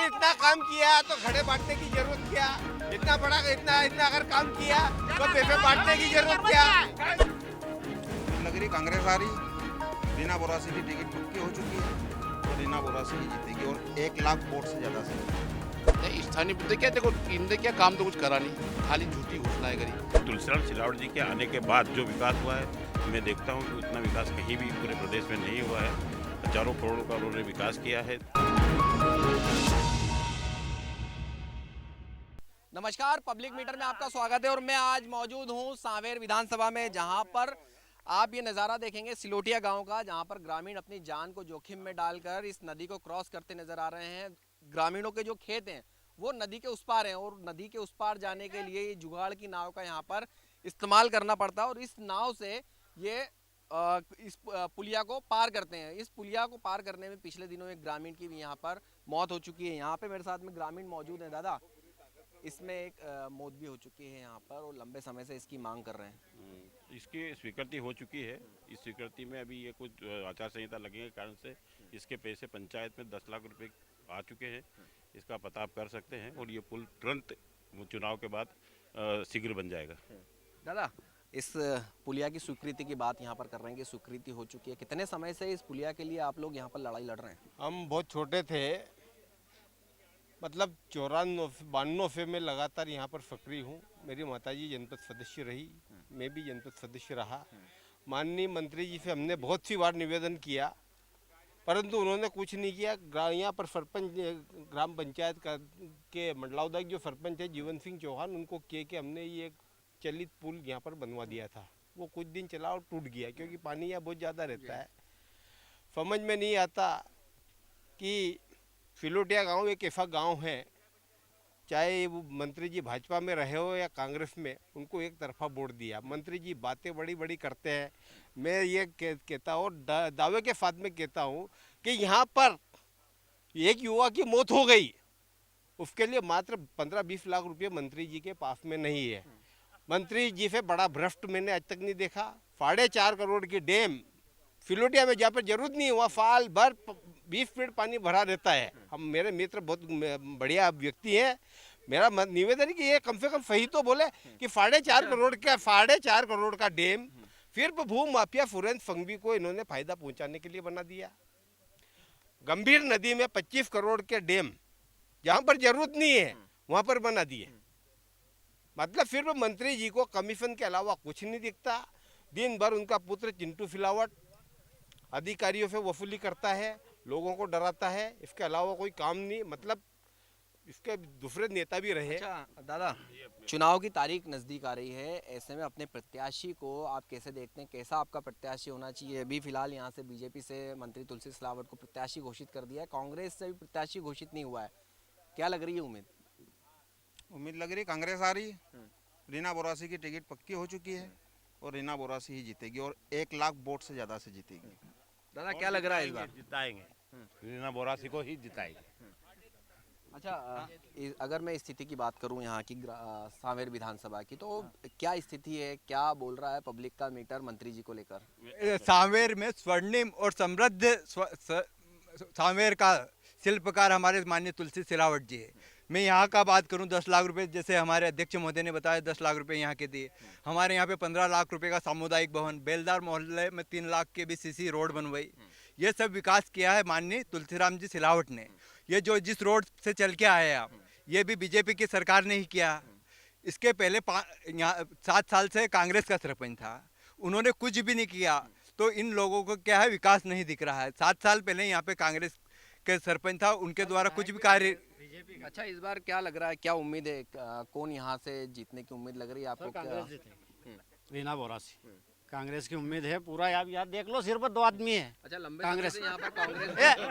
अगर इतना काम किया तो घड़े बांटने की जरूरत क्या? इतना बड़ा इतना इतना अगर काम किया तो पैसे बांटने की जरूरत क्या? लग रही कांग्रेस आ रही। रीना बोरासी की टिकट पक्की हो चुकी है तो रीना बोरासी ही जीतेगी और 1 लाख वोट से ज्यादा से। नहीं, स्थानीय मुद्दे क्या, देखो इनने क्या काम तो कुछ करा नहीं, खाली झूठी घोषणाएं करी। तुलसीराम सिलावट जी के आने के बाद जो विकास हुआ है, मैं देखता हूँ कि उतना विकास कहीं भी पूरे प्रदेश में नहीं हुआ है। हजारों करोड़ों का उन्होंने विकास किया है। नमस्कार, पब्लिक मीटर में आपका स्वागत है और मैं आज मौजूद हूं सांवेर विधानसभा में, जहां पर आप ये नज़ारा देखेंगे सिलोटिया गांव का, जहां पर ग्रामीण अपनी जान को जोखिम में डालकर इस नदी को क्रॉस करते नजर आ रहे हैं। ग्रामीणों के जो खेत हैं वो नदी के उस पार हैं और नदी के उस पार जाने के लिए ये जुगाड़ की नाव का यहाँ पर इस्तेमाल करना पड़ता है और इस नाव से ये इस पुलिया को पार करते हैं। इस पुलिया को पार करने में पिछले दिनों एक ग्रामीण की भी यहाँ पर मौत हो चुकी है। यहाँ पे मेरे साथ में ग्रामीण मौजूद हैं। दादा, इसमें एक मौत भी हो चुकी है यहाँ पर और लंबे समय से इसकी मांग कर रहे हैं। इसकी स्वीकृति हो चुकी है। इस स्वीकृति में अभी ये कुछ आचार संहिता लगने के कारण से इसके पैसे पंचायत में 10 लाख रुपए आ चुके हैं। इसका पता आप कर सकते हैं और ये पुल तुरंत चुनाव के बाद शीघ्र बन जाएगा। दादा, इस पुलिया की स्वीकृति की बात यहाँ पर कर रहे हैं कि स्वीकृति हो चुकी है। कितने समय से इस पुलिया के लिए आप लोग यहाँ पर लड़ाई लड़ रहे हैं? हम बहुत छोटे थे, मतलब 94-92 में लगातार यहाँ पर सक्रिय हूँ। मेरी माताजी जनपद सदस्य रही, मैं भी जनपद सदस्य रहा। माननीय मंत्री जी से हमने बहुत सी बार निवेदन किया, परंतु उन्होंने कुछ नहीं किया। यहाँ पर सरपंच, ग्राम पंचायत के मंडलाउदा जो सरपंच है जीवन सिंह चौहान, उनको कह के हमने ये चलित पुल यहाँ पर बनवा दिया था। वो कुछ दिन चला और टूट गया क्योंकि पानी यहाँ बहुत ज़्यादा रहता है। समझ में नहीं आता कि सिलोटिया गांव एक ऐसा गांव है, चाहे वो मंत्री जी भाजपा में रहे हो या कांग्रेस में, उनको एक तरफा वोट दिया। मंत्री जी बातें बड़ी बड़ी करते हैं। मैं ये कहता हूँ, दावे के साथ में कहता हूँ कि यहाँ पर एक युवा की मौत हो गई, उसके लिए मात्र 15-20 लाख रुपये मंत्री जी के पास में नहीं है। मंत्री जी से बड़ा भ्रष्ट मैंने आज तक नहीं देखा। 4.5 करोड़ की डैम सिलोटिया में जहाँ पर जरूरत नहीं हुआ, साल भर 20 फीट पानी भरा रहता है। हम, मेरे मित्र बहुत बढ़िया व्यक्ति हैं। मेरा निवेदन है कि ये कम से कम सही तो बोले कि 4.5 करोड़ का डैम सिर्फ भू माफिया फुरेंस फंगवी को इन्होंने फायदा पहुंचाने के लिए बना दिया। गंभीर नदी में 25 करोड़ के डैम जहाँ पर जरूरत नहीं है वहाँ पर बना दिए। मतलब सिर्फ मंत्री जी को कमीशन के अलावा कुछ नहीं दिखता। दिन भर उनका पुत्र चिंटू सिलावट अधिकारियों से वसूली करता है, लोगों को डराता है, इसके अलावा कोई काम नहीं। मतलब इसके दूसरे नेता भी रहे। अच्छा दादा, चुनाव की तारीख नज़दीक आ रही है, ऐसे में अपने प्रत्याशी को आप कैसे देखते हैं? कैसा आपका प्रत्याशी होना चाहिए? अभी फिलहाल यहाँ से बीजेपी से मंत्री तुलसी सिलावट को प्रत्याशी घोषित कर दिया है, कांग्रेस से भी प्रत्याशी घोषित नहीं हुआ है। क्या लग रही है उम्मीद? उम्मीद लग रही कांग्रेस आ रही। रीना बोरासी की टिकट पक्की हो चुकी है और रीना बोरासी ही जीतेगी और 1 लाख वोट से ज्यादा से जीतेगी। दादा, क्या लग रहा है इस बार? जिताएंगे, रीना बोरासी को ही जिताएंगे। अच्छा, अगर मैं स्थिति की बात करूं यहाँ की सांवेर विधानसभा की, तो क्या स्थिति है? क्या बोल रहा है पब्लिक का मीटर मंत्री जी को लेकर? सांवेर में स्वर्णिम और समृद्ध सांवेर का शिल्पकार हमारे माननीय तुलसी सिलावट जी है। मैं यहाँ का बात करूँ, 10 लाख रुपए, जैसे हमारे अध्यक्ष महोदय ने बताया 10 लाख रुपए यहाँ के दिए। हमारे यहाँ पे 15 लाख रुपए का सामुदायिक भवन, बेलदार मोहल्ले में 3 लाख के भी सीसी रोड बनवाई। ये सब विकास किया है माननीय तुलसीराम जी सिलावट ने। ये जो जिस रोड से चल के आए आप, ये भी बीजेपी की सरकार ने ही किया। इसके पहले 7 साल से कांग्रेस का सरपंच था, उन्होंने कुछ भी नहीं किया। तो इन लोगों को क्या है, विकास नहीं दिख रहा है। 7 साल पहले यहाँ पे कांग्रेस के सरपंच था, उनके द्वारा कुछ भी कार्य। अच्छा, इस बार क्या लग रहा है, क्या उम्मीद है, कौन यहाँ से जीतने की उम्मीद लग रही है आपको? रीना बोरासी कांग्रेस की उम्मीद है पूरा। यार देख लो, सिर्फ 2 आदमी है। अच्छा, कांग्रेस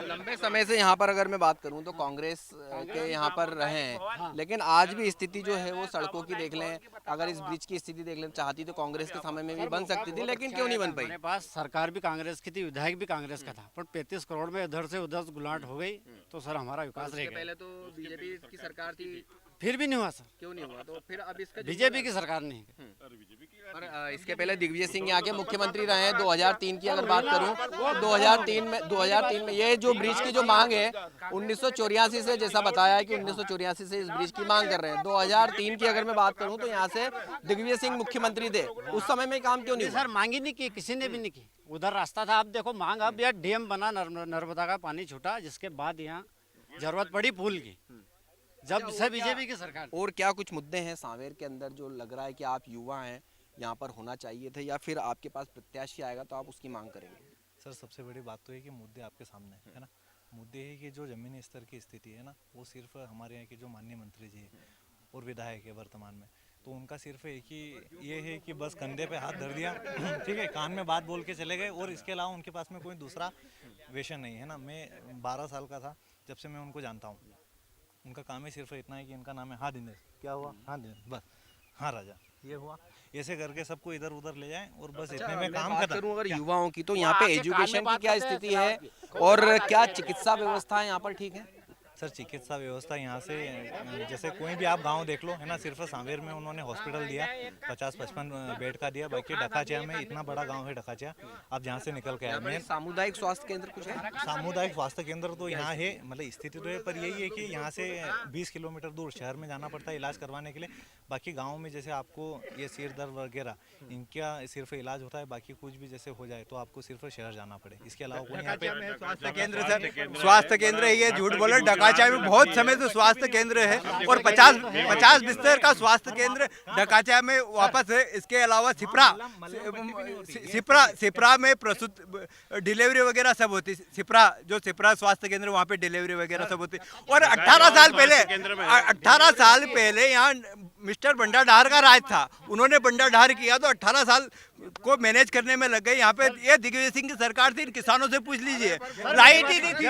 लंबे समय से यहाँ पर अगर मैं बात करूँ तो कांग्रेस के यहाँ पर रहे हैं, लेकिन आज भी स्थिति जो है वो सड़कों की देख लें, अगर इस ब्रिज की स्थिति देख लें, चाहती तो कांग्रेस के समय में भी बन सकती थी, लेकिन क्यों नहीं बन पाई? हमारे पास सरकार भी कांग्रेस की थी, विधायक भी कांग्रेस का था, पर 35 करोड़ में इधर से उधर गुलाट हो गई तो सर हमारा विकास रह गया। पहले तो बीजेपी की सरकार थी, फिर भी नहीं हुआ सर। क्यों नहीं हुआ? तो फिर अब इसका बीजेपी की सरकार नहीं। पर इसके पहले दिग्विजय सिंह यहाँ के मुख्यमंत्री रहे हैं 2003 की अगर बात करूं तो 2003 में ये जो ब्रिज की जो मांग है 1984 से, जैसा बताया है कि 1984 से इस ब्रिज की मांग कर रहे हैं। 2003 की अगर मैं बात करूं तो यहाँ से दिग्विजय सिंह मुख्यमंत्री थे, उस समय में काम क्यों नहीं हुआ? सर मांग ही नहीं की, किसी ने भी नहीं की। उधर रास्ता था, अब देखो मांग, अब यार डैम बना, नर्मदा का पानी छूटा, जिसके बाद यहाँ जरूरत पड़ी पुल की, जब से बीजेपी की सरकार। और क्या कुछ मुद्दे हैं सांवेर के अंदर जो लग रहा है कि आप युवा हैं, यहाँ पर होना चाहिए थे, या फिर आपके पास प्रत्याशी आएगा तो आप उसकी मांग करेंगे? सर सबसे बड़ी बात तो है कि मुद्दे आपके सामने है ना। मुद्दे है कि जो ज़मीनी स्तर की स्थिति है ना, वो सिर्फ हमारे यहाँ के जो माननीय मंत्री जी हैं और विधायक है वर्तमान में, तो उनका सिर्फ एक ही ये है कि बस कंधे पे हाथ धर दिया ठीक है, कान में बात बोल के चले गए, और इसके अलावा उनके पास में कोई दूसरा विषय नहीं है ना। मैं 12 साल का था जब से मैं उनको जानता हूँ। उनका काम ही सिर्फ इतना है कि इनका नाम है हाँ दिनेश, क्या हुआ हाँ दिनेश, बस हाँ राजा, ये हुआ, ऐसे करके सबको इधर उधर ले जाएं और बस इतने में काम बात खत्म। करूं अगर युवाओं की, तो यहाँ पे एजुकेशन की क्या स्थिति है और क्या चिकित्सा व्यवस्था यहाँ पर ठीक है? सर चिकित्सा व्यवस्था यहाँ से जैसे कोई भी आप गांव देख लो है ना, सिर्फ सांवेर में उन्होंने हॉस्पिटल दिया 50-55 बेड का दिया, बाकी डकाचिया में, इतना बड़ा गांव है डकाचिया, आप जहाँ से निकल के आए। मैं सामुदायिक स्वास्थ्य केंद्र कुछ है? सामुदायिक स्वास्थ्य केंद्र तो यहाँ है, मतलब स्थिति तो है, पर यही है कि यहाँ से 20 किलोमीटर दूर शहर में जाना पड़ता है इलाज करवाने के लिए। बाकी गाँव में जैसे आपको ये सिर दर्द वगैरह इनका सिर्फ इलाज होता है, बाकी कुछ भी जैसे हो जाए तो आपको सिर्फ शहर जाना पड़े, इसके अलावा कोई यहाँ पे स्वास्थ्य केंद्र, सर स्वास्थ्य केंद्र है, ये झूठ बोलो, डकाचा में बहुत समय से स्वास्थ्य केंद्र है और 50 बिस्तर का स्वास्थ्य केंद्र डकाचा में वापस है। इसके अलावा सिपरा में प्रसूत डिलीवरी वगैरह सब होती, सिपरा स्वास्थ्य केंद्र, वहाँ पे डिलीवरी वगैरह सब होती। और 18 साल पहले यहाँ मिस्टर भंडारधार का राज था, उन्होंने भंडारधार किया तो 18 साल को मैनेज करने में लग गए। यहाँ पे ये दिग्विजय सिंह की सरकार थी, किसानों से पूछ लीजिए, लाइट ही नहीं थी।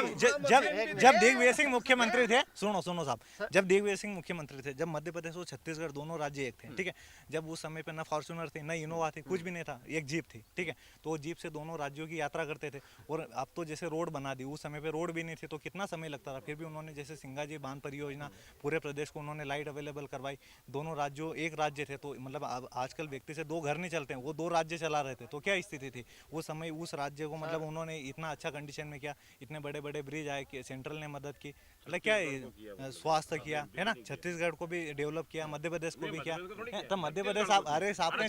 जब दिग्विजय सिंह मुख्यमंत्री थे, सुनो साहब, जब दिग्विजय सिंह मुख्यमंत्री थे, जब मध्य प्रदेश और छत्तीसगढ़ दोनों राज्य एक थे, ठीक है, जब उस समय पे न फॉर्च्यूनर थी न इनोवा थी, कुछ भी नहीं था, एक जीप थी, ठीक है, तो जीप से दोनों राज्यों की यात्रा करते थे। और अब तो जैसे रोड बना दी, उस समय पे रोड भी नहीं थी तो कितना समय लगता था, फिर भी उन्होंने जैसे सिंगाजी बांध परियोजना, पूरे प्रदेश को उन्होंने लाइट अवेलेबल करवाई। दोनों राज्यों एक राज्य थे, तो मतलब आजकल व्यक्ति से 2 घर नहीं चलते हैं, वो 2 राज्य चला रहे थे, तो क्या स्थिति थी उस समय उस राज्य को, मतलब उन्होंने इतना अच्छा कंडीशन में किया, इतने बड़े बड़े ब्रिज आए कि सेंट्रल ने मदद की, मतलब क्या स्वास्थ्य किया है ना, छत्तीसगढ़ को भी डेवलप किया, मध्य प्रदेश को भी किया, तो मध्य प्रदेश आपने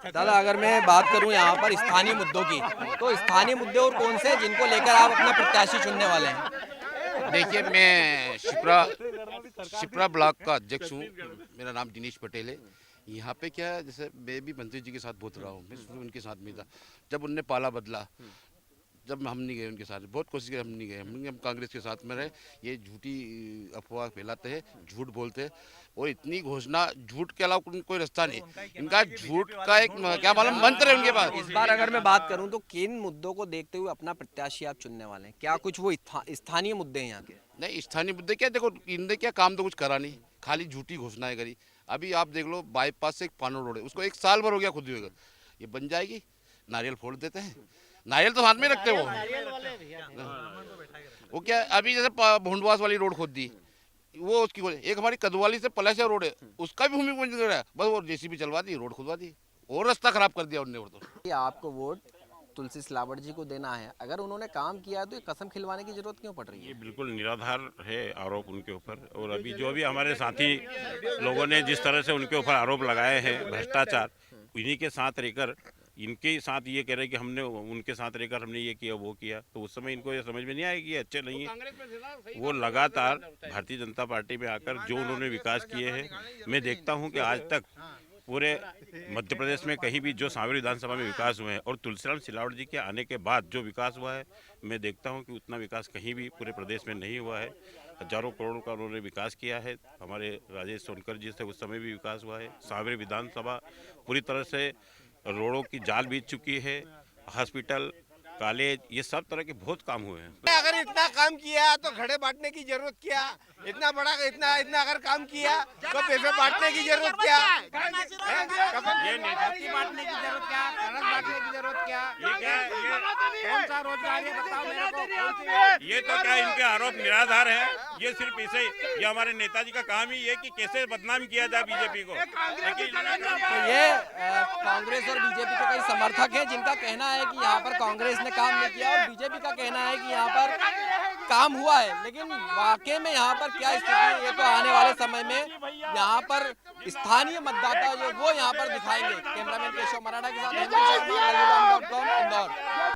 दादा अगर मैं बात करूं यहाँ पर स्थानीय मुद्दों की, तो स्थानीय मुद्दे और कौन से जिनको लेकर आप अपना प्रत्याशी चुनने वाले हैं? देखिए, मैं शिप्रा ब्लॉक का अध्यक्ष हूँ, मेरा नाम दिनेश पटेल है। यहाँ पे क्या है, जैसे मैं भी मंत्री जी के साथ बहुत रहा हूँ, मैं शुरू उनके साथ में था, जब उनने पाला बदला, जब हम नहीं गए उनके साथ, बहुत कोशिश की, हम नहीं गए, हम कांग्रेस के साथ में रहे। ये झूठी अफवाह फैलाते हैं, झूठ बोलते हैं, और इतनी घोषणा, झूठ के अलावा कोई रास्ता नहीं, इनका झूठ का एक क्या मालूम मंत्र है उनके पास। इस बार अगर मैं बात करूं तो किन मुद्दों को देखते हुए अपना प्रत्याशी आप चुनने वाले हैं? क्या कुछ वो स्थानीय मुद्दे हैं यहाँ के? नहीं, स्थानीय मुद्दे क्या, देखो इनने क्या काम तो कुछ करा नहीं, खाली झूठी घोषणाएं करी। अभी आप देख लो, बाईपास से एक पानो रोड है, उसको 1 साल भर हो गया खुद ही होगा, ये बन जाएगी, नारियल फोड़ देते हैं, नारियल तो हाथ में रखते वो क्या, अभी जैसे भोंडवास वाली रोड खोद दी, वो उसकी एक हमारी कदवाली से पलाशिया रोड है, उसका भी भूमि पूजन कर रहा है, बस वो जेसीबी चलवा दी, रोड खुदवा दी, और रास्ता खराब कर दिया उन्होंने। तो आपको वोट तुलसी सिलावट जी को देना है, अगर उन्होंने काम किया तो ये कसम खिलवाने की जरूरत क्यों पड़ रही है? ये बिल्कुल निराधार है आरोप उनके ऊपर, और अभी जो भी हमारे साथी लोगों ने जिस तरह से उनके ऊपर आरोप लगाए हैं भ्रष्टाचार, इन्हीं के साथ रहकर, इनके साथ ये कह रहे हैं कि हमने उनके साथ रहकर हमने ये किया वो किया, तो उस समय इनको ये समझ में नहीं आएगी, ये अच्छे नहीं है। वो लगातार भारतीय जनता पार्टी में आकर जो उन्होंने विकास किए हैं, मैं देखता हूँ कि आज तक पूरे मध्य प्रदेश में कहीं भी जो सांवेर विधानसभा में विकास हुए हैं, और तुलसीराम सिलावट जी के आने के बाद जो विकास हुआ है, मैं देखता हूं कि उतना विकास कहीं भी पूरे प्रदेश में नहीं हुआ है। हजारों करोड़ का उन्होंने विकास किया है, हमारे राजेश सोनकर जी से उस समय भी विकास हुआ है। सांवेर विधानसभा पूरी तरह से रोडों की जाल बीत चुकी है, हॉस्पिटल, कॉलेज, ये सब तरह के बहुत काम हुए हैं। अगर इतना काम किया तो खड़े बांटने की जरूरत क्या? इतना बड़ा इतना इतना अगर काम किया तो पैसे बांटने की जरूरत क्या? ये नेता की बांटने की जरूरत क्या, कर्ज बांटने की जरूरत क्या, ये क्या कौन सा रोजगार है बताओ मेरे को, कौन सी ये तो क्या इनके आरोप निराधार है। ये सिर्फ इसे ये हमारे नेताजी का काम ही है कि कैसे बदनाम किया जाए बीजेपी को। लेकिन तो ये कांग्रेस और बीजेपी के कई समर्थक हैं जिनका कहना है कि यहाँ पर कांग्रेस ने काम नहीं किया और बीजेपी का कहना है कि यहाँ पर काम हुआ है। लेकिन वाकई में यहाँ पर क्या स्थिति है ये तो आने वाले समय में यहाँ पर स्थानीय मतदाता जो वो यहाँ पर दिखाएंगे। कैमरामैन केशव मराठा के साथ इंदौर।